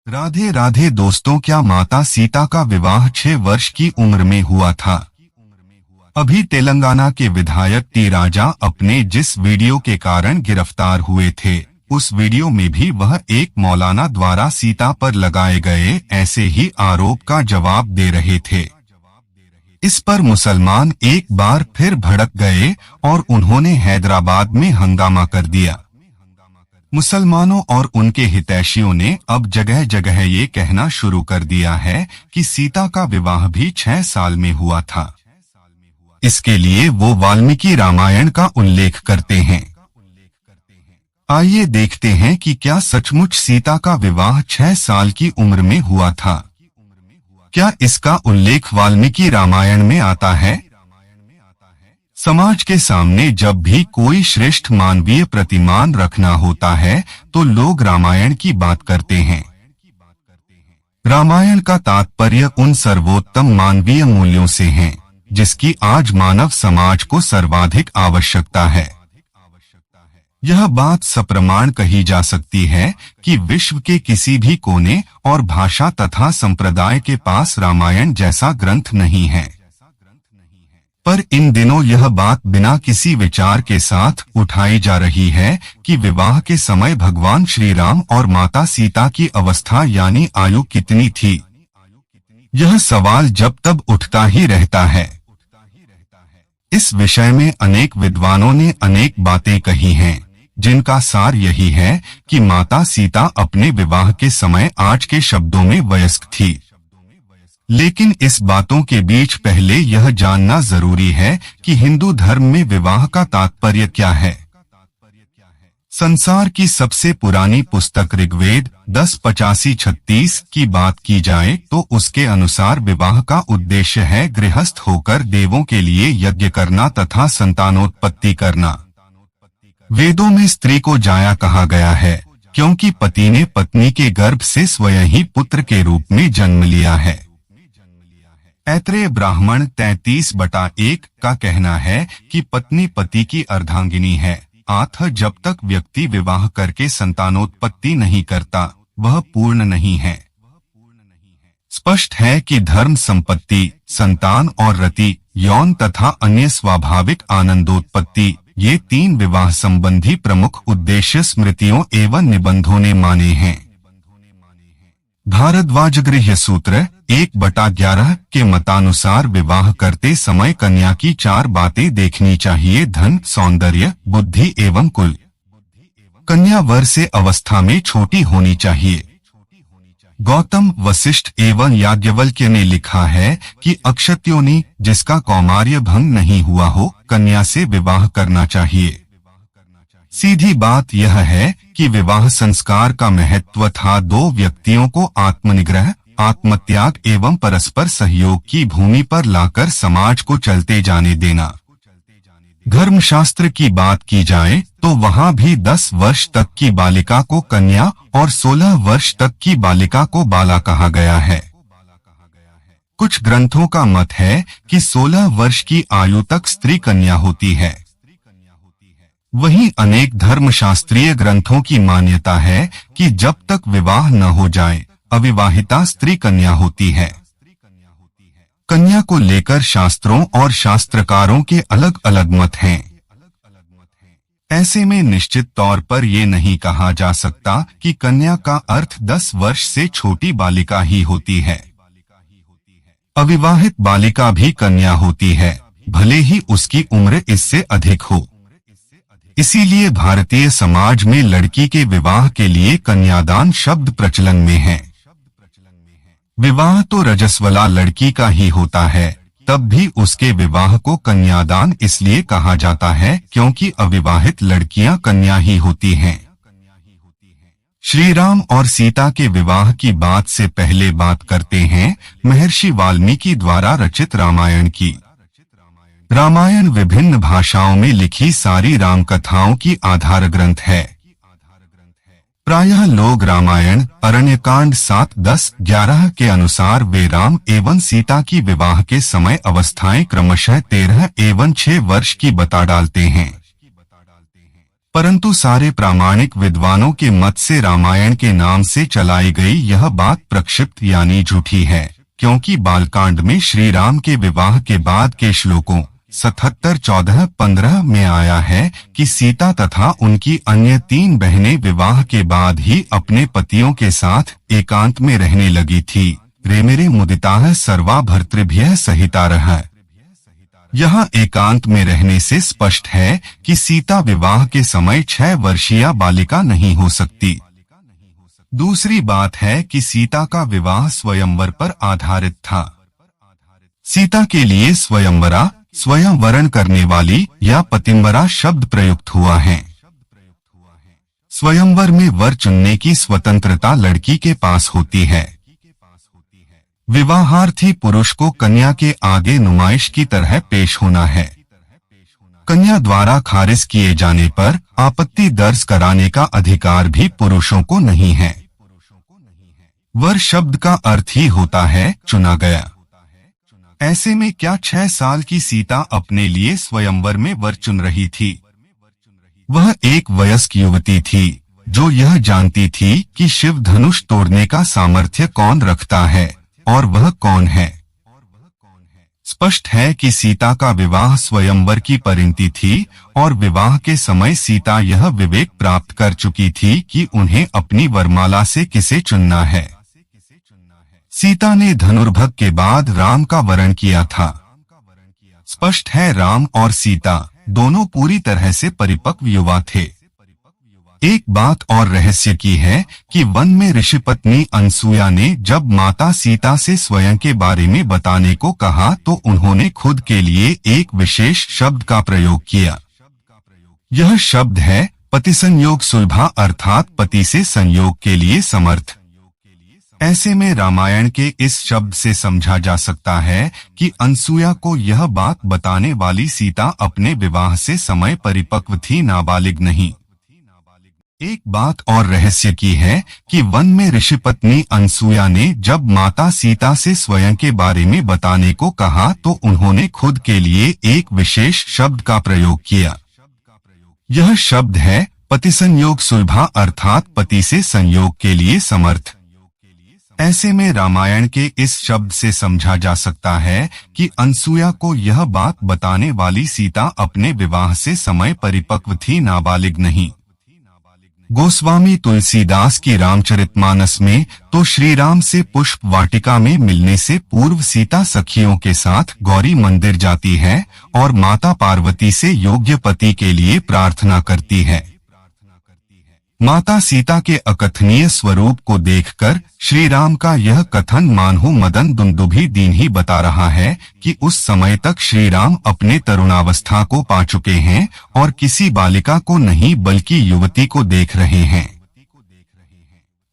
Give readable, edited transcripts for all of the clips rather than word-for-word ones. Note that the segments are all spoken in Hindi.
राधे राधे दोस्तों, क्या माता सीता का विवाह 6 वर्ष की उम्र में हुआ था? अभी तेलंगाना के विधायक टी राजा अपने जिस वीडियो के कारण गिरफ्तार हुए थे, उस वीडियो में भी वह एक मौलाना द्वारा सीता पर लगाए गए ऐसे ही आरोप का जवाब दे रहे थे। इस पर मुसलमान एक बार फिर भड़क गए और उन्होंने हैदराबाद में हंगामा कर दिया। मुसलमानों और उनके हितैषियों ने अब जगह जगह ये कहना शुरू कर दिया है कि सीता का विवाह भी 6 साल में हुआ था। इसके लिए वो वाल्मीकि रामायण का उल्लेख करते हैं। आइए देखते हैं कि क्या सचमुच सीता का विवाह 6 साल की उम्र में हुआ था। क्या इसका उल्लेख वाल्मीकि रामायण में आता है? समाज के सामने जब भी कोई श्रेष्ठ मानवीय प्रतिमान रखना होता है तो लोग रामायण की बात करते हैं। रामायण का तात्पर्य उन सर्वोत्तम मानवीय मूल्यों से है जिसकी आज मानव समाज को सर्वाधिक आवश्यकता है। यह बात सप्रमाण कही जा सकती है कि विश्व के किसी भी कोने और भाषा तथा संप्रदाय के पास रामायण जैसा ग्रंथ नहीं है। पर इन दिनों यह बात बिना किसी विचार के साथ उठाई जा रही है कि विवाह के समय भगवान श्री राम और माता सीता की अवस्था यानी आयु कितनी थी। यह सवाल जब तब उठता ही रहता है। इस विषय में अनेक विद्वानों ने अनेक बातें कही हैं, जिनका सार यही है कि माता सीता अपने विवाह के समय आज के शब्दों में वयस्क थी। लेकिन इस बातों के बीच पहले यह जानना जरूरी है कि हिंदू धर्म में विवाह का तात्पर्य क्या है। संसार की सबसे पुरानी पुस्तक ऋग्वेद 10:85-36 की बात की जाए तो उसके अनुसार विवाह का उद्देश्य है गृहस्थ होकर देवों के लिए यज्ञ करना तथा संतानोत्पत्ति करना। वेदों में स्त्री को जाया कहा गया है क्योंकि पति ने पत्नी के गर्भ से स्वयं ही पुत्र के रूप में जन्म लिया है। ऐत्रेय ब्राह्मण 33/1 का कहना है कि पत्नी पति की अर्धांगिनी है, अतः जब तक व्यक्ति विवाह करके संतानोत्पत्ति नहीं करता वह पूर्ण नहीं है। स्पष्ट है कि धर्म, संपत्ति, संतान और रति, यौन तथा अन्य स्वाभाविक आनंदोत्पत्ति ये 3 विवाह संबंधी प्रमुख उद्देश्य स्मृतियों एवं निबंधों ने माने हैं। भारद्वाज गृह्य सूत्र 1/11 के मतानुसार विवाह करते समय कन्या की 4 बातें देखनी चाहिए: धन, सौंदर्य, बुद्धि एवं कुल। कन्या वर से अवस्था में छोटी होनी चाहिए। गौतम, वशिष्ठ एवं याज्ञवल्क्य ने लिखा है कि अक्षत्योनि जिसका कौमार्य भंग नहीं हुआ हो, कन्या से विवाह करना चाहिए। सीधी बात यह है कि विवाह संस्कार का महत्व था 2 व्यक्तियों को आत्मनिग्रह, आत्मत्याग एवं परस्पर सहयोग की भूमि पर लाकर समाज को चलते जाने देना। धर्मशास्त्र की बात की जाए तो वहाँ भी 10 वर्ष तक की बालिका को कन्या और 16 वर्ष तक की बालिका को बाला कहा गया है। कुछ ग्रंथों का मत है कि 16 वर्ष की आयु तक स्त्री कन्या होती है। वहीं अनेक धर्मशास्त्रीय ग्रंथों की मान्यता है कि जब तक विवाह न हो जाए अविवाहिता स्त्री कन्या होती है। कन्या को लेकर शास्त्रों और शास्त्रकारों के अलग अलग मत हैं। ऐसे में निश्चित तौर पर ये नहीं कहा जा सकता कि कन्या का अर्थ 10 वर्ष से छोटी बालिका ही होती है। अविवाहित बालिका भी कन्या होती है, भले ही उसकी उम्र इससे अधिक हो। इसीलिए भारतीय समाज में लड़की के विवाह के लिए कन्यादान शब्द प्रचलन में है। विवाह तो रजस्वला लड़की का ही होता है, तब भी उसके विवाह को कन्यादान इसलिए कहा जाता है क्योंकि अविवाहित लड़कियां कन्या ही होती हैं। श्री राम और सीता के विवाह की बात से पहले बात करते हैं महर्षि वाल्मीकि द्वारा रचित रामायण की। रामायण विभिन्न भाषाओं में लिखी सारी राम कथाओं की आधार ग्रंथ है। प्रायः लोग रामायण अरण्यकांड 7-10-11 के अनुसार वे राम एवं सीता की विवाह के समय अवस्थाएं क्रमशः 13 एवं 6 वर्ष की बता डालते हैं। परंतु सारे प्रामाणिक विद्वानों के मत से रामायण के नाम से चलाई गई यह बात प्रक्षिप्त यानी झूठी है, क्योंकि बालकांड में श्री राम के विवाह के बाद के श्लोकों 77, 14, 15 में आया है कि सीता तथा उनकी अन्य 3 बहनें विवाह के बाद ही अपने पतियों के साथ एकांत में रहने लगी थी। रेमेरे मुदिताः सर्वा भर्तृभ्यः सहितारः। यहाँ एकांत में रहने से स्पष्ट है कि सीता विवाह के समय 6 वर्षीय बालिका नहीं हो सकती। दूसरी बात है कि सीता का विवाह स्वयंवर पर आधारित था। सीता के लिए स्वयंवरा, स्वयं वरण करने वाली या पतिंवरा शब्द प्रयुक्त हुआ है। स्वयंवर में वर चुनने की स्वतंत्रता लड़की के पास होती है। विवाहार्थी पुरुष को कन्या के आगे नुमाइश की तरह पेश होना है। कन्या द्वारा खारिज किए जाने पर आपत्ति दर्ज कराने का अधिकार भी पुरुषों को नहीं है। वर शब्द का अर्थ ही होता है चुना गया। ऐसे में क्या 6 साल की सीता अपने लिए स्वयंवर में वर चुन रही थी? वह एक वयस्क युवती थी जो यह जानती थी कि शिव धनुष तोड़ने का सामर्थ्य कौन रखता है और वह कौन है। स्पष्ट है कि सीता का विवाह स्वयंवर की परिणति थी और विवाह के समय सीता यह विवेक प्राप्त कर चुकी थी कि उन्हें अपनी वरमाला से किसे चुनना है। सीता ने धनुर्भग के बाद राम का वरण किया था। स्पष्ट है राम और सीता दोनों पूरी तरह से परिपक्व युवा थे। एक बात और रहस्य की है कि वन में ऋषि पत्नी अनसुया ने जब माता सीता से स्वयं के बारे में बताने को कहा तो उन्होंने खुद के लिए एक विशेष शब्द का प्रयोग किया। यह शब्द है पति संयोग सुलभा, अर्थात पति से संयोग के लिए समर्थ। ऐसे में रामायण के इस शब्द से समझा जा सकता है कि अनसुया को यह बात बताने वाली सीता अपने विवाह से समय परिपक्व थी, नाबालिग नहीं। एक बात और रहस्य की है कि वन में ऋषि पत्नी अनसुया ने जब माता सीता से स्वयं के बारे में बताने को कहा तो उन्होंने खुद के लिए एक विशेष शब्द का प्रयोग किया। यह शब्द है पति संयोग सुलभा, अर्थात पति से संयोग के लिए समर्थ। ऐसे में रामायण के इस शब्द से समझा जा सकता है कि अनसुया को यह बात बताने वाली सीता अपने विवाह से समय परिपक्व थी, नाबालिग नहीं। गोस्वामी तुलसीदास की रामचरितमानस में तो श्री राम से पुष्प वाटिका में मिलने से पूर्व सीता सखियों के साथ गौरी मंदिर जाती है और माता पार्वती से योग्य पति के लिए प्रार्थना करती है। माता सीता के अकथनीय स्वरूप को देखकर श्री राम का यह कथन मानहु मदन दुंदुभी दीन ही बता रहा है कि उस समय तक श्री राम अपने तरुणावस्था को पा चुके हैं और किसी बालिका को नहीं बल्कि युवती को देख रहे हैं।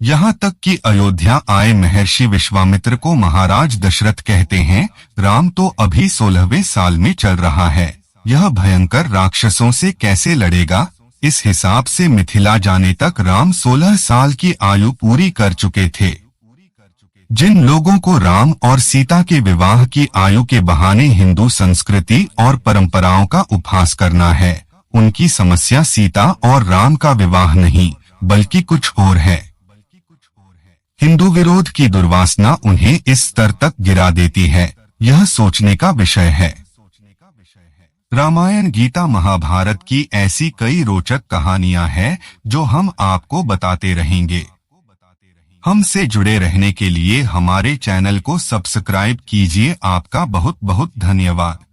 यहाँ तक कि अयोध्या आए महर्षि विश्वामित्र को महाराज दशरथ कहते हैं, राम तो अभी 16वें साल में चल रहा है, यह भयंकर राक्षसों से कैसे लड़ेगा। इस हिसाब से मिथिला जाने तक राम 16 साल की आयु पूरी कर चुके थे। जिन लोगों को राम और सीता के विवाह की आयु के बहाने हिंदू संस्कृति और परंपराओं का उपहास करना है, उनकी समस्या सीता और राम का विवाह नहीं बल्कि कुछ और है। हिंदू विरोध की दुर्वासना उन्हें इस स्तर तक गिरा देती है, यह सोचने का विषय है। रामायण, गीता, महाभारत की ऐसी कई रोचक कहानियां हैं जो हम आपको बताते रहेंगे। हमसे जुड़े रहने के लिए हमारे चैनल को सब्सक्राइब कीजिए। आपका बहुत बहुत धन्यवाद।